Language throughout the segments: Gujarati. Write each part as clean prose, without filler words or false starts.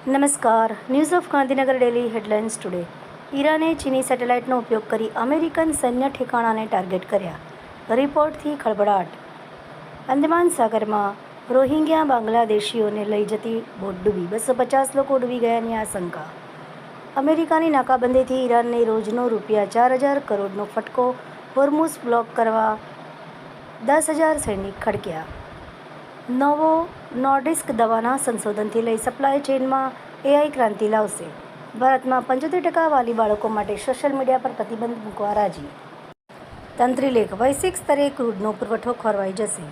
નમસ્કાર. News of Gandhinagar daily headlines today. ઈરાને ચીની સેટેલાઇટનો ઉપયોગ કરી અમેરિકન સૈન્ય ઠેકાણાને ટાર્ગેટ કર્યા. રિપોર્ટથી ખળભળાટ. અંદમાન સાગરમાં રોહિંગ્યા બાંગ્લાદેશીઓને લઈ જતી બોટ ડૂબી. 250 લોકો ડૂબી ગયાની આશંકા. અમેરિકાની નાકાબંધીથી ઈરાનને રોજનો ₹4,000 કરોડનો ફટકો. હોર્મુઝ બ્લોક કરવા 10,000 સૈનિક ખડક્યા. નવો નોર્ડિસ્ક દવાના સંશોધનથી લઈ સપ્લાય ચેઇનમાં AI ક્રાંતિ લાવશે. ભારતમાં 75% વાલી બાળકો માટે સોશિયલ મીડિયા પર પ્રતિબંધ મૂકવા રાજી. તંત્રી લેખ. વૈશ્વિક સ્તરે ક્રૂડનો પુરવઠો ખોરવાઈ જશે.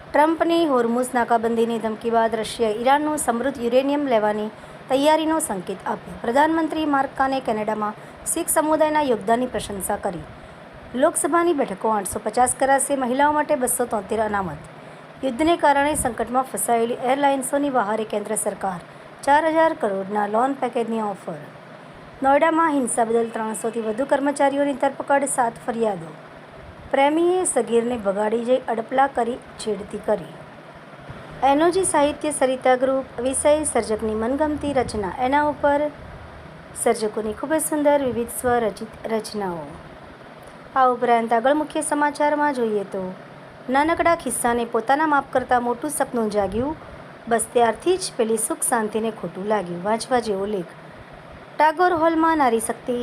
ટ્રમ્પની હોર્મુઝ નાકાબંધીની ધમકી બાદ રશિયાએ ઈરાનનું સમૃદ્ધ યુરેનિયમ લેવાની તૈયારીનો સંકેત આપ્યો. પ્રધાનમંત્રી માર્ક કાર્ને કેનેડામાં શીખ સમુદાયના યોગદાનની પ્રશંસા કરી. લોકસભાની બેઠકો 850 કરાશે. મહિલાઓ માટે 273 અનામત. યુદ્ધને કારણે સંકટમાં ફસાયેલી એરલાઇન્સોની વહારે કેન્દ્ર સરકાર 4,000 કરોડના લોન પેકેજની ઓફર. નોઈડામાં હિંસા બદલ 300થી વધુ કર્મચારીઓની ધરપકડ. 7 ફરિયાદો. પ્રેમીએ સગીરને ભગાડી જઈ અડપલા કરી છેડતી કરી. એનોજી સાહિત્ય સરિતા ગ્રુપ. વિષય સર્જકની મનગમતી રચના. એના ઉપર સર્જકોની ખૂબ જ સુંદર વિવિધ સ્વરચિત રચનાઓ. આ ઉપરાંત આગળ મુખ્ય સમાચારમાં જોઈએ તો નાનકડા ખિસ્સાને પોતાના માપ કરતાં મોટું સપનું જાગ્યું. બસ ત્યારથી જ પેલી સુખ શાંતિને ખોટું લાગ્યું. વાંચવા જેવો લેખ. ટાગોર હોલમાં નારી શક્તિ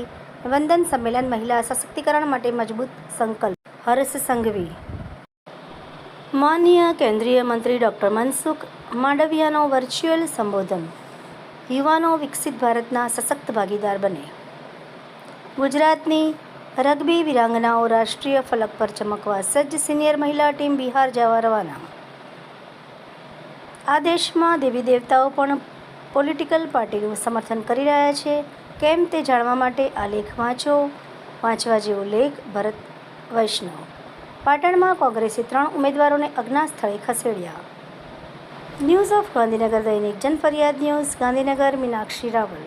વંદન સંમેલન. મહિલા સશક્તિકરણ માટે મજબૂત સંકલ્પ. હર્ષ સંઘવી. માનનીય કેન્દ્રીય મંત્રી ડૉક્ટર મનસુખ માંડવિયાનો વર્ચ્યુઅલ સંબોધન. યુવાનો વિકસિત ભારતના સશક્ત ભાગીદાર બને. ગુજરાતની રગ્બી વીરાંગનાઓ રાષ્ટ્રીય ફલક પર ચમકવા સજ્જ. સિનિયર મહિલા ટીમ બિહાર જવા રવાના. આ દેશમાં દેવી દેવતાઓ પણ પોલિટિકલ પાર્ટીનું સમર્થન કરી રહ્યા છે. કેમ તે જાણવા માટે આ લેખ વાંચો. વાંચવા જેવો લેખ. ભરત વૈષ્ણવ. પાટણમાં કોંગ્રેસે 3 ઉમેદવારોને અજ્ઞાત સ્થળે ખસેડ્યા. ન્યૂઝ ઓફ ગાંધીનગર દૈનિક જનફરિયાદ ન્યૂઝ ગાંધીનગર. મીનાક્ષી રાવલ.